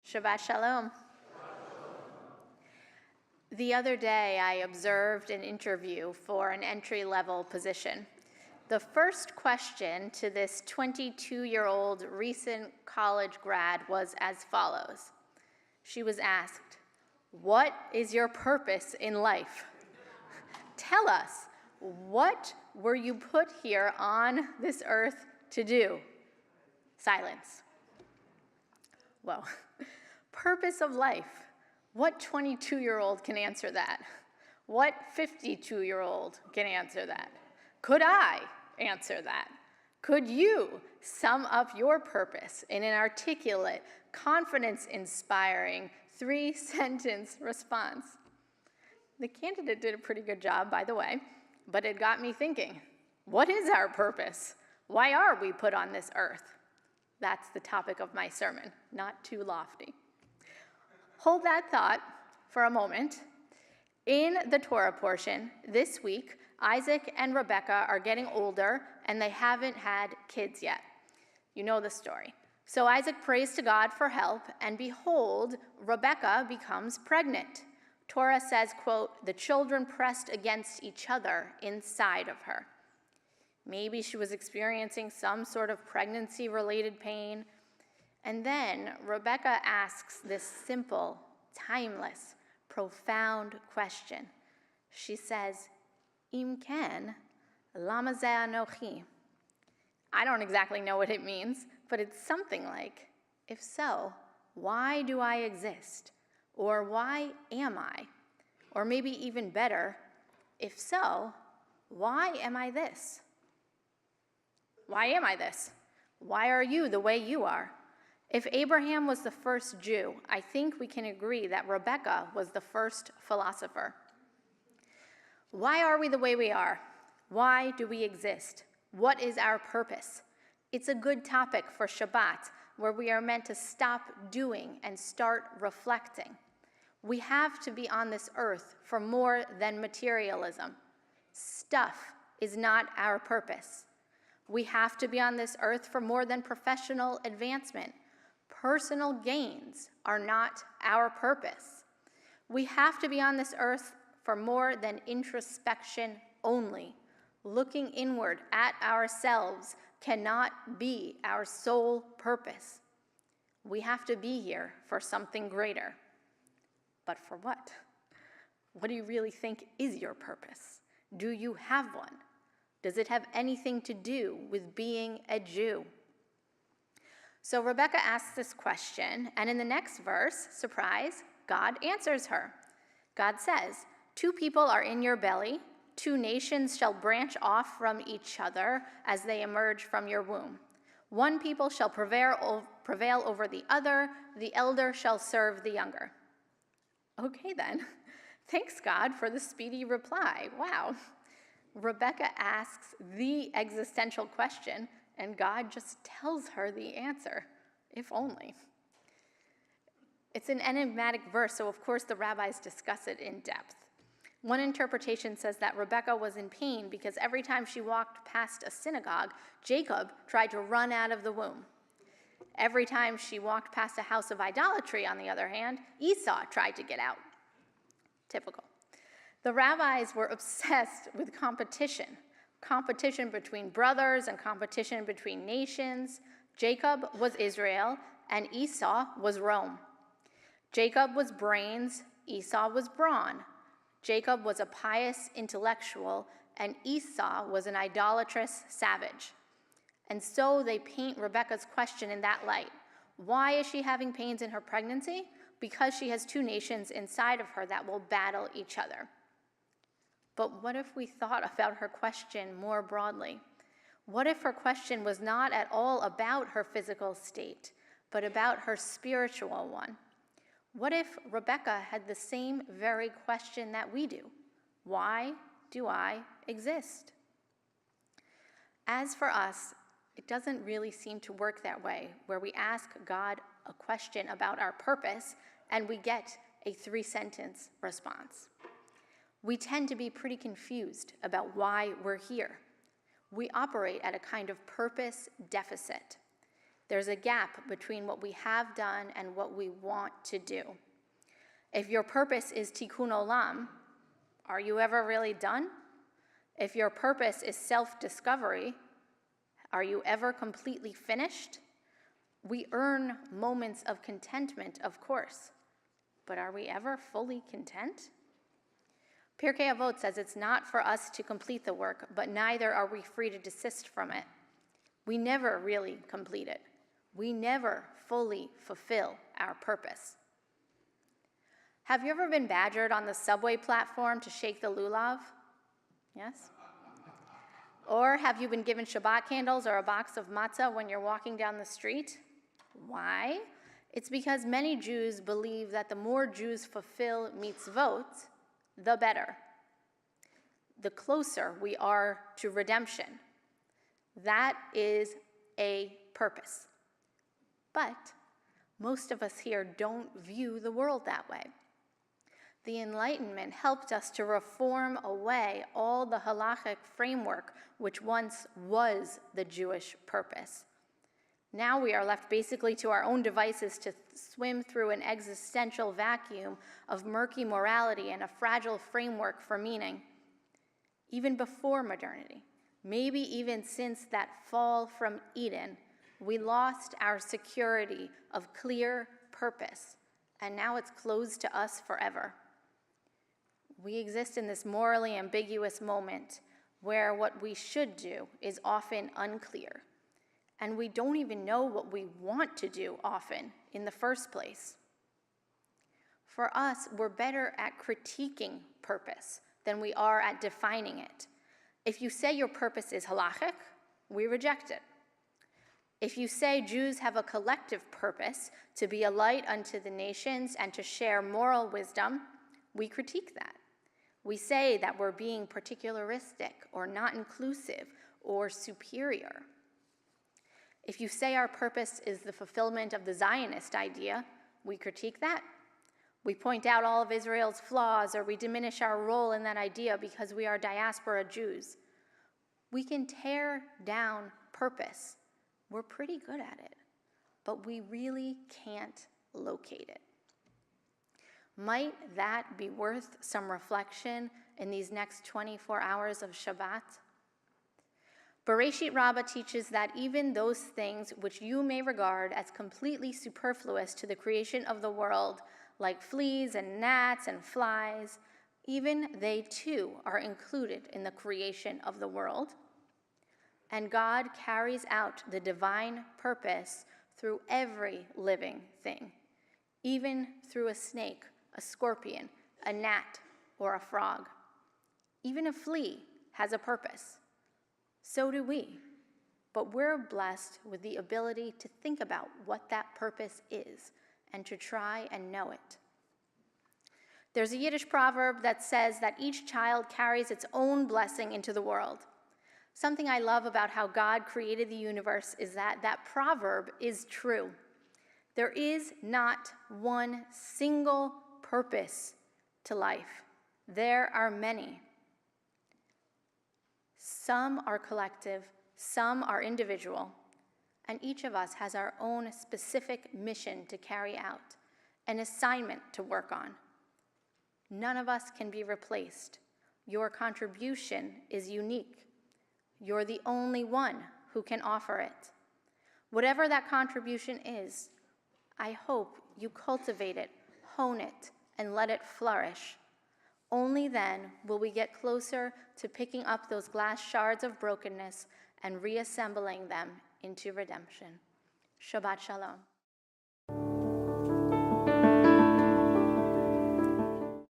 Shabbat Shalom. The other day, I observed an interview for an entry-level position. The first question to this 22-year-old recent college grad was as follows. She was asked, "What is your purpose in life? Tell us, what were you put here on this earth to do?" Silence. Well, purpose of life. What 22-year-old can answer that? What 52-year-old can answer that? Could I answer that? Could you sum up your purpose in an articulate, confidence-inspiring, 3-sentence response? The candidate did a pretty good job, by the way, but it got me thinking, what is our purpose? Why are we put on this earth? That's the topic of my sermon, not too lofty. Hold that thought for a moment. In the Torah portion, this week, Isaac and Rebekah are getting older, and they haven't had kids yet. You know the story. So Isaac prays to God for help, and behold, Rebekah becomes pregnant. Torah says, quote, "The children pressed against each other inside of her." Maybe she was experiencing some sort of pregnancy-related pain. And then Rebekah asks this simple, timeless, profound question. She says, "Im ken, lama ze anochi?" I don't exactly know what it means, but it's something like, if so, why do I exist? Or why am I? Or maybe even better, if so, why am I this? Why am I this? Why are you the way you are? If Abraham was the first Jew, I think we can agree that Rebekah was the first philosopher. Why are we the way we are? Why do we exist? What is our purpose? It's a good topic for Shabbat, where we are meant to stop doing and start reflecting. We have to be on this earth for more than materialism. Stuff is not our purpose. We have to be on this earth for more than professional advancement. Personal gains are not our purpose. We have to be on this earth for more than introspection only. Looking inward at ourselves cannot be our sole purpose. We have to be here for something greater. But for what? What do you really think is your purpose? Do you have one? Does it have anything to do with being a Jew? So Rebekah asks this question, and in the next verse, surprise, God answers her. God says, "Two people are in your belly, 2 nations shall branch off from each other as they emerge from your womb. One people shall prevail over the other, the elder shall serve the younger." Okay then, thanks God for the speedy reply. Wow. Rebekah asks the existential question, and God just tells her the answer, if only. It's an enigmatic verse, so of course the rabbis discuss it in depth. One interpretation says that Rebekah was in pain because every time she walked past a synagogue, Jacob tried to run out of the womb. Every time she walked past a house of idolatry, on the other hand, Esau tried to get out. Typical. The rabbis were obsessed with competition between brothers and competition between nations. Jacob was Israel, and Esau was Rome. Jacob was brains, Esau was brawn. Jacob was a pious intellectual, and Esau was an idolatrous savage. And so they paint Rebekah's question in that light. Why is she having pains in her pregnancy? Because she has 2 nations inside of her that will battle each other. But what if we thought about her question more broadly? What if her question was not at all about her physical state, but about her spiritual one? What if Rebekah had the same very question that we do? Why do I exist? As for us, it doesn't really seem to work that way, where we ask God a question about our purpose and we get a 3-sentence response. We tend to be pretty confused about why we're here. We operate at a kind of purpose deficit. There's a gap between what we have done and what we want to do. If your purpose is tikkun olam, are you ever really done? If your purpose is self-discovery, are you ever completely finished? We earn moments of contentment, of course, but are we ever fully content? Pirkei Avot says it's not for us to complete the work, but neither are we free to desist from it. We never really complete it. We never fully fulfill our purpose. Have you ever been badgered on the subway platform to shake the lulav? Yes? Or have you been given Shabbat candles or a box of matzah when you're walking down the street? Why? It's because many Jews believe that the more Jews fulfill mitzvot, the better. The closer we are to redemption. That is a purpose. But most of us here don't view the world that way. The Enlightenment helped us to reform away all the halachic framework which once was the Jewish purpose. Now we are left basically to our own devices to swim through an existential vacuum of murky morality and a fragile framework for meaning. Even before modernity, maybe even since that fall from Eden, we lost our security of clear purpose, and now it's closed to us forever. We exist in this morally ambiguous moment where what we should do is often unclear, and we don't even know what we want to do often in the first place. For us, we're better at critiquing purpose than we are at defining it. If you say your purpose is halachic, we reject it. If you say Jews have a collective purpose to be a light unto the nations and to share moral wisdom, we critique that. We say that we're being particularistic or not inclusive or superior. If you say our purpose is the fulfillment of the Zionist idea, we critique that. We point out all of Israel's flaws, or we diminish our role in that idea because we are diaspora Jews. We can tear down purpose. We're pretty good at it, but we really can't locate it. Might that be worth some reflection in these next 24 hours of Shabbat? Bereshit Rabbah teaches that even those things which you may regard as completely superfluous to the creation of the world, like fleas and gnats and flies, even they too are included in the creation of the world. And God carries out the divine purpose through every living thing, even through a snake, a scorpion, a gnat, or a frog. Even a flea has a purpose. So do we. But we're blessed with the ability to think about what that purpose is and to try and know it. There's a Yiddish proverb that says that each child carries its own blessing into the world. Something I love about how God created the universe is that that proverb is true. There is not one single purpose to life. There are many. Some are collective, some are individual, and each of us has our own specific mission to carry out, an assignment to work on. None of us can be replaced. Your contribution is unique. You're the only one who can offer it. Whatever that contribution is, I hope you cultivate it, hone it, and let it flourish. Only then will we get closer to picking up those glass shards of brokenness and reassembling them into redemption. Shabbat Shalom.